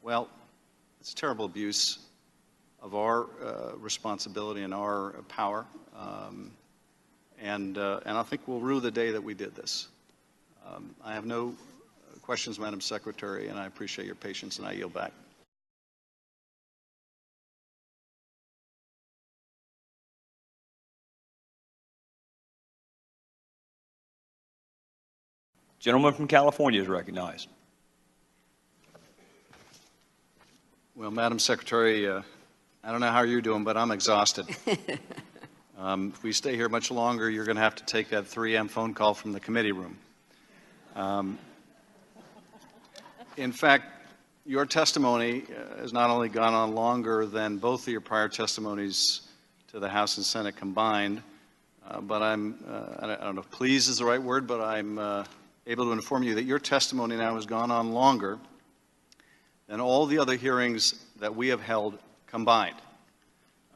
well, it's terrible abuse of our responsibility and our power. And I think we'll rue the day that we did this. I have no questions, Madam Secretary, and I appreciate your patience, and I yield back. Gentleman from California is recognized. Well, Madam Secretary, I don't know how you're doing, but I'm exhausted. If we stay here much longer, you're going to have to take that 3 a.m. phone call from the committee room. In fact, your testimony has not only gone on longer than both of your prior testimonies to the House and Senate combined, but I don't know if pleased is the right word, but I'm able to inform you that your testimony now has gone on longer than all the other hearings that we have held combined.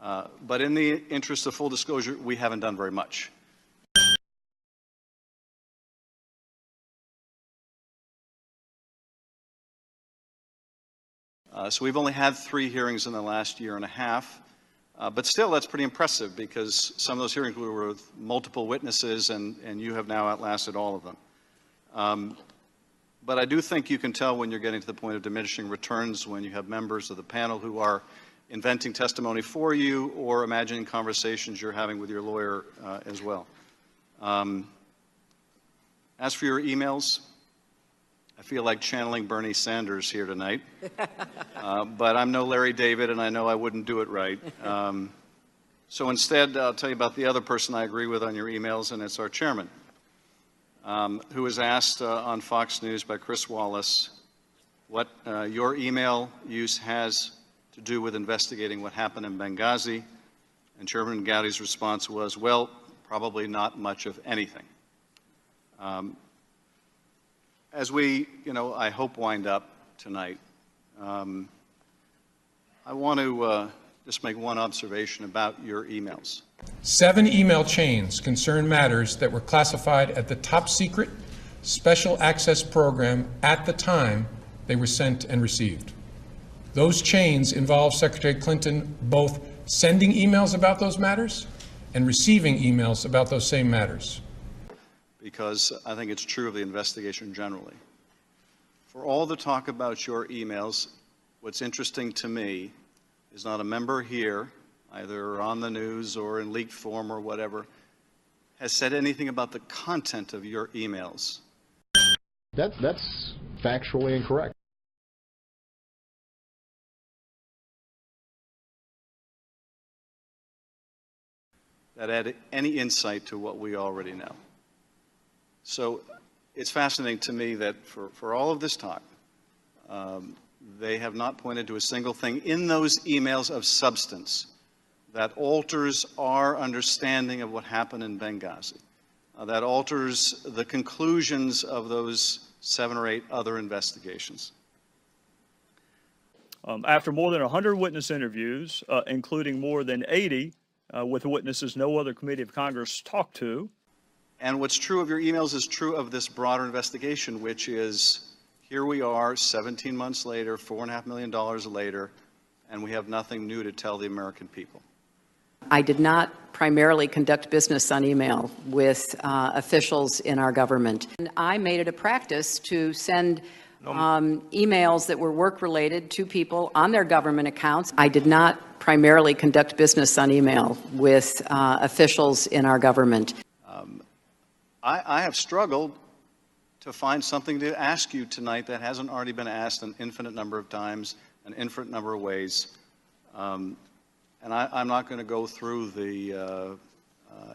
But in the interest of full disclosure, we haven't done very much. So we've only had 3 hearings in the last year and a half, but still that's pretty impressive because some of those hearings were with multiple witnesses and you have now outlasted all of them. But I do think you can tell when you're getting to the point of diminishing returns when you have members of the panel who are inventing testimony for you or imagining conversations you're having with your lawyer as well. As for your emails, I feel like channeling Bernie Sanders here tonight, but I'm no Larry David and I know I wouldn't do it right. So instead, I'll tell you about the other person I agree with on your emails, and it's our chairman, who was asked on Fox News by Chris Wallace what your email use has to do with investigating what happened in Benghazi, and Chairman Gowdy's response was, well, probably not much of anything. As we, I hope wind up tonight, I want to just make one observation about your emails. 7 email chains concern matters that were classified at the top secret special access program at the time they were sent and received. Those chains involve Secretary Clinton both sending emails about those matters and receiving emails about those same matters. Because I think it's true of the investigation generally. For all the talk about your emails, what's interesting to me is not a member here, either on the news or in leaked form or whatever, has said anything about the content of your emails. That's factually incorrect. That add any insight to what we already know. So it's fascinating to me that for all of this talk, they have not pointed to a single thing in those emails of substance that alters our understanding of what happened in Benghazi, that alters the conclusions of those 7 or 8 other investigations. After more than 100 witness interviews, including more than 80 with witnesses no other committee of Congress talked to. And what's true of your emails is true of this broader investigation, which is here we are 17 months later, $4.5 million later, and we have nothing new to tell the American people. I did not primarily conduct business on email with officials in our government. And I made it a practice to send emails that were work-related to people on their government accounts. I did not primarily conduct business on email with officials in our government. I have struggled to find something to ask you tonight that hasn't already been asked an infinite number of times, an infinite number of ways. And I'm not going to go through the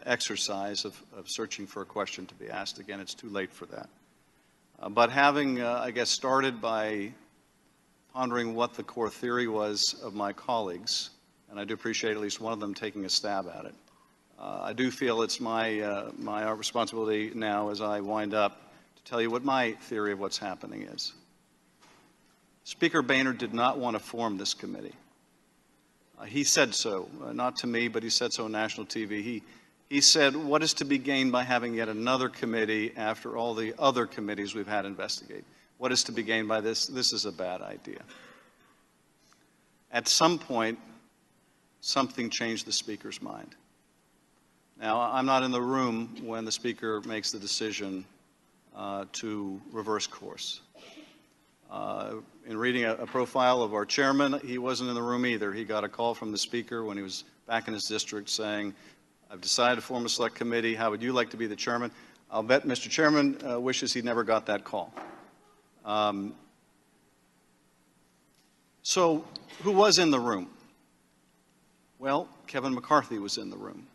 exercise of searching for a question to be asked again. It's too late for that. But having, I guess, started by pondering what the core theory was of my colleagues, and I do appreciate at least one of them taking a stab at it, I do feel it's my responsibility now as I wind up to tell you what my theory of what's happening is. Speaker Boehner did not want to form this committee. He said so, not to me, but he said so on national TV. He said, what is to be gained by having yet another committee after all the other committees we've had investigate? what is to be gained by this? This is a bad idea. At some point, something changed the Speaker's mind. Now, I'm not in the room when the Speaker makes the decision to reverse course. In reading a profile of our chairman, he wasn't in the room either. He got a call from the Speaker when he was back in his district saying, I've decided to form a select committee. How would you like to be the chairman? I'll bet Mr. Chairman wishes he never got that call. So who was in the room? Well, Kevin McCarthy was in the room.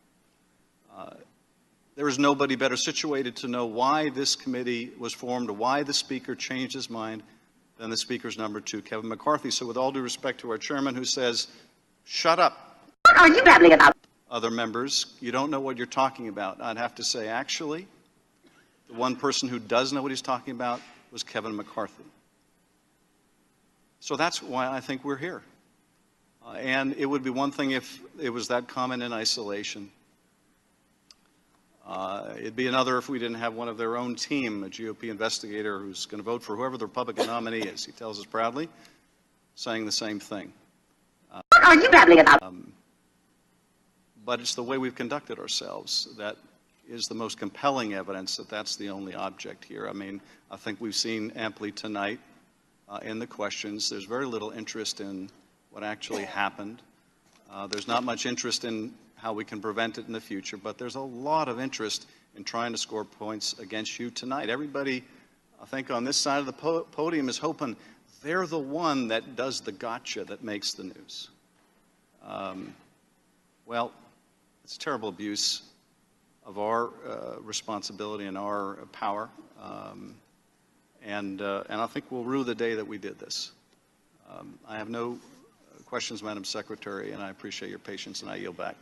There is nobody better situated to know why this committee was formed, or why the Speaker changed his mind than the Speaker's number 2, Kevin McCarthy. So with all due respect to our chairman, who says, shut up. What are you babbling about? Other members, you don't know what you're talking about. I'd have to say, actually, the one person who does know what he's talking about was Kevin McCarthy. So that's why I think we're here. And it would be one thing if it was that comment in isolation. It'd be another if we didn't have one of their own team, a GOP investigator who's going to vote for whoever the Republican nominee is. He tells us proudly, saying the same thing. What are you babbling about? But it's the way we've conducted ourselves that is the most compelling evidence that that's the only object here. I mean, I think we've seen amply tonight in the questions. There's very little interest in what actually happened. There's not much interest in how we can prevent it in the future, but there's a lot of interest in trying to score points against you tonight. Everybody, I think, on this side of the podium is hoping they're the one that does the gotcha that makes the news. Well, it's terrible abuse of our responsibility and our power, and I think we'll rue the day that we did this. I have no questions, Madam Secretary, and I appreciate your patience, and I yield back.